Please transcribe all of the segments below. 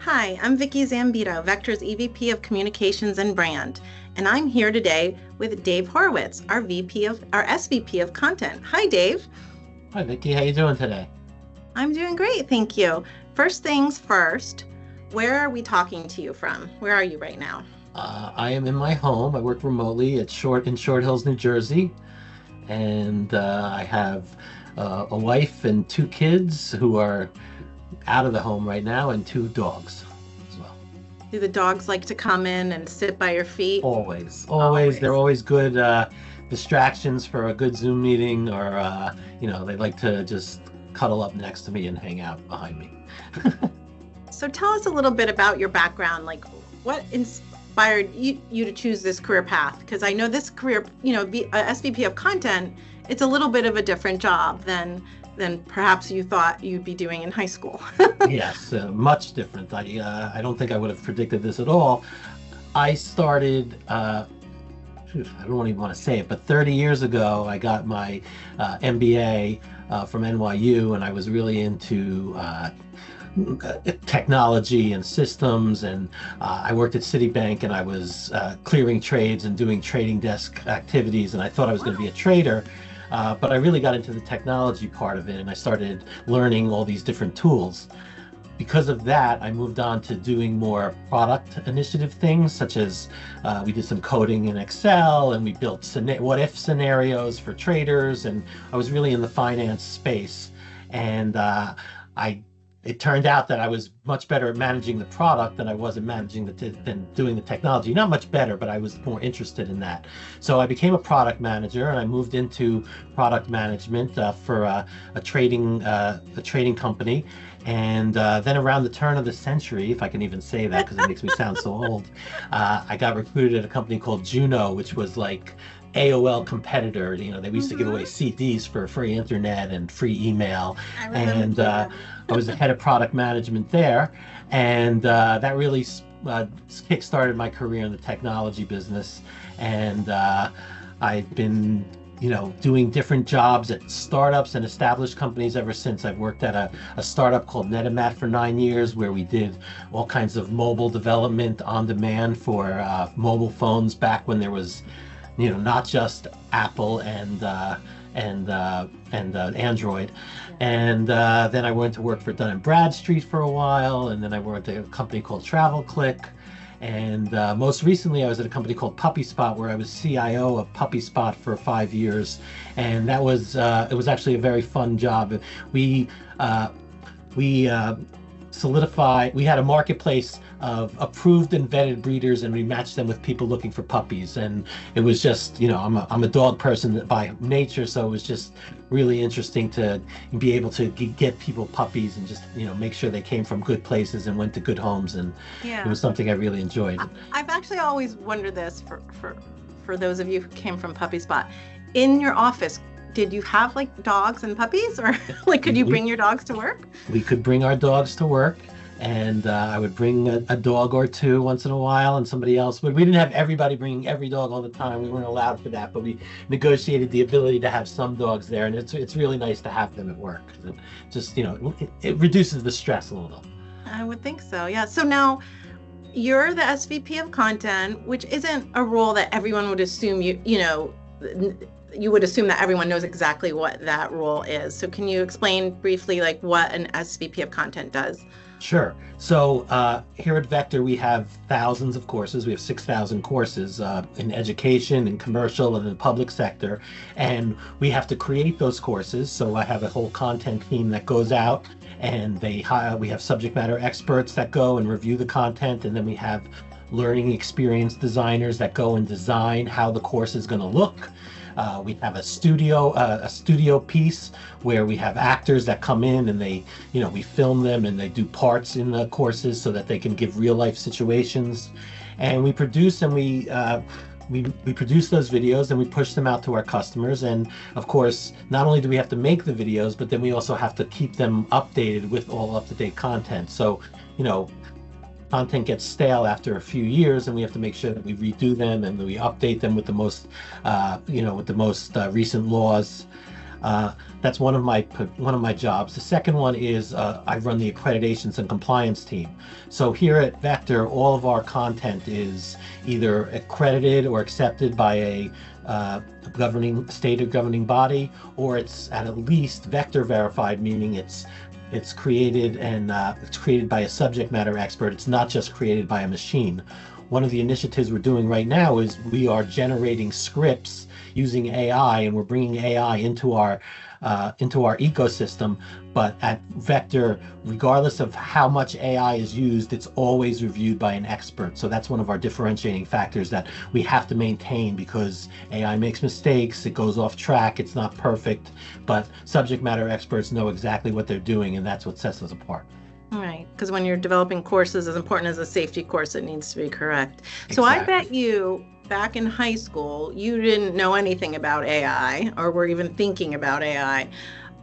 Hi, I'm Vicky Zambito, Vector's EVP of Communications and Brand, and I'm here today with Dave Horowitz, our SVP of Content. Hi, Dave. Hi, Vicky. How you doing today? I'm doing great, thank you. First things first, where are we talking to you from? Where are you right now? I am in my home. I work remotely at Short Hills, New Jersey, and I have a wife and two kids who are out of the home right now, and two dogs as well. Do the dogs like to come in and sit by your feet? Always. They're always good distractions for a good Zoom meeting, or they like to just cuddle up next to me and hang out behind me. So tell us a little bit about your background, like what inspired you to choose this career path? Because I know this career, be a SVP of content, it's a little bit of a different job than perhaps you thought you'd be doing in high school. Yes, much different. I don't think I would have predicted this at all. I started, I don't even want to say it, but 30 years ago, I got my MBA from NYU, and I was really into technology and systems, and I worked at Citibank, and I was clearing trades and doing trading desk activities, and I thought I was going to be a trader. But I really got into the technology part of it, and I started learning all these different tools. Because of that, I moved on to doing more product initiative things, such as we did some coding in Excel, and we built what-if scenarios for traders, and I was really in the finance space. And it turned out that I was much better at managing the product than I was at than doing the technology. Not much better, but I was more interested in that. So I became a product manager, and I moved into product management for a trading company. And then around the turn of the century, if I can even say that because it makes me sound so old, I got recruited at a company called Juno, which was like AOL competitor. They used to give away CDs for free internet and free email. And I was the head of product management there. And that really kick-started my career in the technology business. And I've been doing different jobs at startups and established companies ever since. I've worked at a startup called Netamat for 9 years, where we did all kinds of mobile development on demand for mobile phones back when there was, not just Apple and Android. And then I went to work for Dun & Bradstreet for a while, and then I worked at a company called TravelClick. And most recently, I was at a company called Puppy Spot, where I was CIO of Puppy Spot for 5 years, and that was it was actually a very fun job. We solidified. We had a marketplace of approved and vetted breeders, and we matched them with people looking for puppies. And it was just, I'm a dog person by nature, so it was just really interesting to be able to get people puppies and just, make sure they came from good places and went to good homes. And Yeah. It was something I really enjoyed. I've actually always wondered this for those of you who came from Puppy Spot. In your office, did you have like dogs and puppies, or like could you bring your dogs to work? We could bring our dogs to work, and I would bring a dog or two once in a while, and somebody else would. We didn't have everybody bringing every dog all the time. We weren't allowed for that, but we negotiated the ability to have some dogs there, and it's really nice to have them at work. It just, it reduces the stress a little. I would think so, yeah. So now you're the SVP of content, which isn't a role that everyone would assume you would assume that everyone knows exactly what that role is. So can you explain briefly like what an SVP of content does? Sure. So here at Vector, we have thousands of courses. We have 6,000 courses in education and commercial and in the public sector. And we have to create those courses. So I have a whole content team that goes out, and we have subject matter experts that go and review the content. And then we have learning experience designers that go and design how the course is going to look. We have a studio piece where we have actors that come in, and we film them, and they do parts in the courses so that they can give real life situations. And we produce we produce those videos, and we push them out to our customers. And of course, not only do we have to make the videos, but then we also have to keep them updated with all up-to-date content. So, content gets stale after a few years, and we have to make sure that we redo them and we update them with the most, recent laws. That's one of my jobs. The second one is I run the accreditations and compliance team. So here at Vector, all of our content is either accredited or accepted by a state or governing body, or it's at least Vector verified, meaning it's created and it's created by a subject matter expert. It's not just created by a machine. One of the initiatives we're doing right now is we are generating scripts using AI, and we're bringing AI into our ecosystem. But at Vector, regardless of how much AI is used, it's always reviewed by an expert. So that's one of our differentiating factors that we have to maintain, because AI makes mistakes, it goes off track, it's not perfect, but subject matter experts know exactly what they're doing, and that's what sets us apart. Right, because when you're developing courses, as important as a safety course, it needs to be correct. So Exactly. I bet you back in high school, you didn't know anything about AI or were even thinking about AI.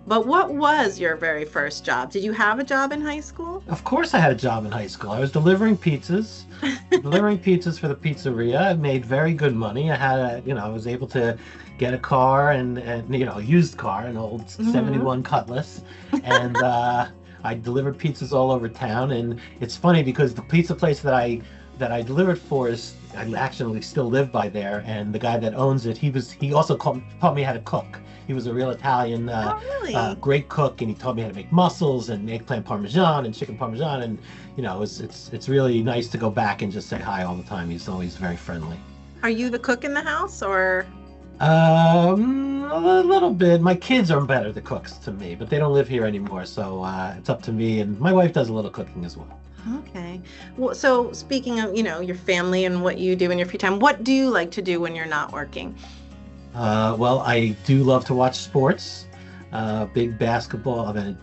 But what was your very first job? Did you have a job in high school? Of course I had a job in high school. I was delivering pizzas, for the pizzeria. I made very good money. I was able to get a car and a used car, an old 71 Cutlass. And I delivered pizzas all over town. And it's funny because the pizza place that I delivered for I actually still live by there. And the guy that owns it, he also taught me how to cook. He was a real Italian, Really? great cook, and he taught me how to make mussels and eggplant parmesan and chicken parmesan. And it's really nice to go back and just say hi all the time. He's always very friendly. Are you the cook in the house or? A little bit. My kids are better the cooks to me, but they don't live here anymore, so it's up to me. And my wife does a little cooking as well. Okay. Well, so speaking of, your family and what you do in your free time, what do you like to do when you're not working? Well, I do love to watch sports. Big basketball. I'm a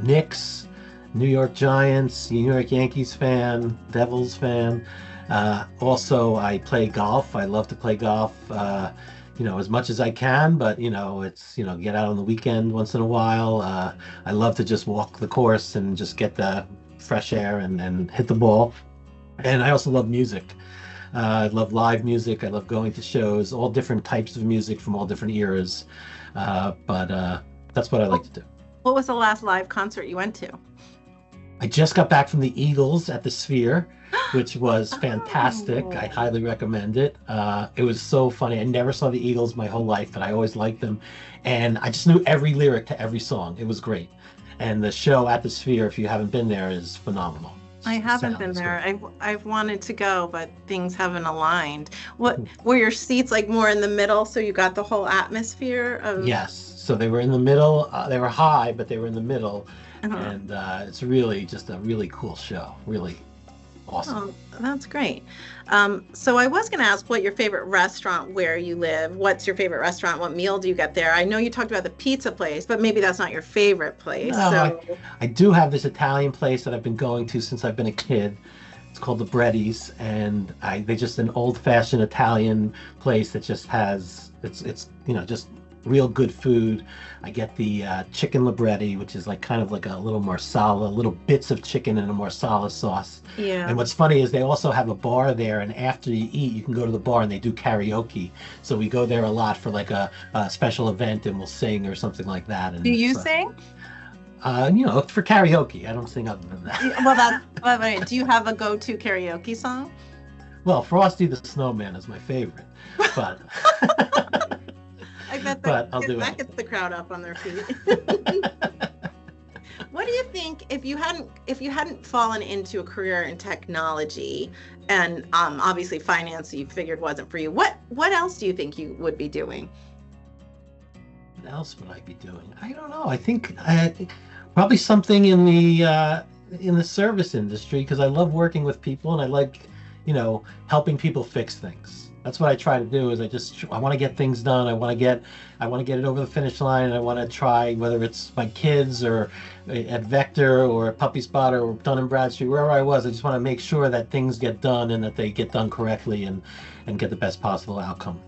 Knicks, New York Giants, New York Yankees fan, Devils fan. Also, I play golf. I love to play golf. As much as I can, but it's get out on the weekend once in a while. I love to just walk the course and just get the fresh air and hit the ball. And I also love music. I love live music. I love going to shows, all different types of music from all different eras. But that's what I like to do. What was the last live concert you went to? I just got back from the Eagles at the Sphere, which was fantastic. Oh. I highly recommend it. It was so funny. I never saw the Eagles my whole life, but I always liked them. And I just knew every lyric to every song. It was great. And the show at the Sphere, if you haven't been there, is phenomenal. I haven't been there. I've wanted to go, but things haven't aligned. What were your seats like more in the middle, so you got the whole atmosphere of? Yes. So they were in the middle. They were high, but they were in the middle. And it's really just a really cool show. Really awesome. Oh, that's great. So I was going to ask what your favorite restaurant where you live. What's your favorite restaurant? What meal do you get there? I know you talked about the pizza place, but maybe that's not your favorite place. No, I do have this Italian place that I've been going to since I've been a kid. It's called the Breddi's, and they're just an old-fashioned Italian place that just has it's just real good food. I get the chicken libretti, which is kind of like a little marsala, little bits of chicken in a marsala sauce. Yeah. And what's funny is they also have a bar there, and after you eat, you can go to the bar and they do karaoke. So we go there a lot for a special event, and we'll sing or something like that. And do you sing? For karaoke. I don't sing other than that. Well, do you have a go-to karaoke song? Well, Frosty the Snowman is my favorite, but. I bet that gets the crowd up on their feet. What do you think if you hadn't fallen into a career in technology and obviously finance you figured wasn't for you, what else do you think you would be doing? What else would I be doing? I don't know. I think probably something in the service industry, because I love working with people and I like helping people fix things. That's what I try to do. Is I want to get things done. I want to get it over the finish line. And I want to try, whether it's my kids or at Vector or at Puppy Spot or Dun & Bradstreet, wherever I was. I just want to make sure that things get done and that they get done correctly and get the best possible outcome.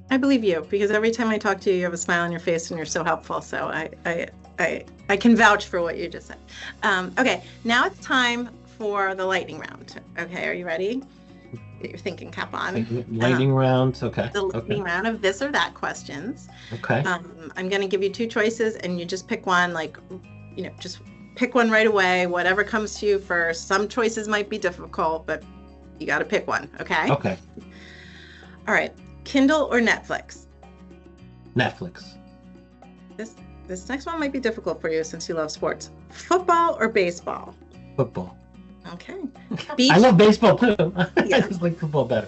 I believe you, because every time I talk to you, you have a smile on your face and you're so helpful. So I can vouch for what you just said. Okay, now it's time for the lightning round. Okay, are you ready? Get your thinking cap on. Lightning round. Okay. The lightning round of this or that questions. Okay. I'm going to give you two choices, and you just pick one. Like, just pick one right away. Whatever comes to you first. Some choices might be difficult, but you got to pick one. Okay. Okay. All right. Kindle or Netflix? Netflix. This next one might be difficult for you since you love sports. Football or baseball? Football. Okay. Beach. I love baseball too. Yeah. I just like football better.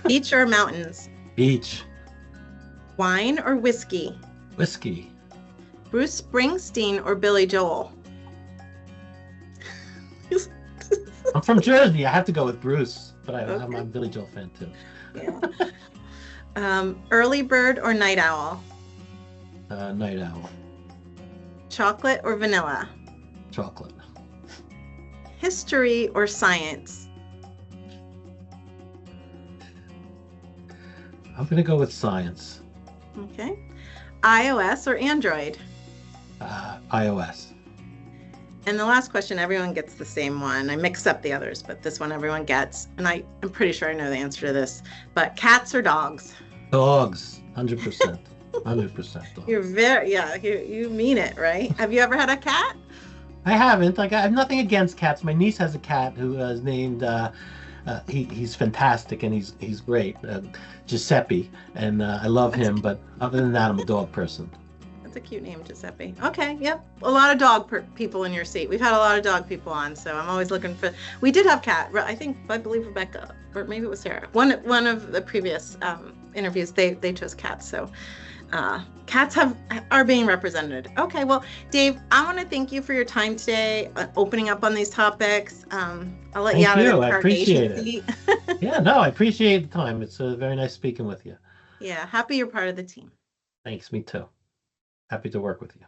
Beach or mountains? Beach. Wine or whiskey? Whiskey. Bruce Springsteen or Billy Joel? I'm from Jersey. I have to go with Bruce, but I'm a Billy Joel fan too. Yeah. Early bird or night owl? Night owl. Chocolate or vanilla? Chocolate. History or science? I'm going to go with science. Okay. iOS or Android? iOS. And the last question, everyone gets the same one. I mixed up the others, but this one everyone gets. And I'm pretty sure I know the answer to this. But cats or dogs? Dogs. 100%. 100% dogs. You're you mean it, right? Have you ever had a cat? I haven't. I have nothing against cats. My niece has a cat who is named, he's fantastic and he's great, Giuseppe, and I love him, but other than that, I'm a dog person. That's a cute name, Giuseppe. Okay, yep. A lot of dog people in your seat. We've had a lot of dog people on, so I'm always looking for, we did have cat, I believe Rebecca, or maybe it was Sarah. One of the previous interviews, they chose cats, so cats are being represented. Okay, well, Dave, I want to thank you for your time today, opening up on these topics. I'll let you out of the I appreciate it. Yeah, no, I appreciate the time. It's very nice speaking with you. Yeah, happy you're part of the team. Thanks, me too. Happy to work with you.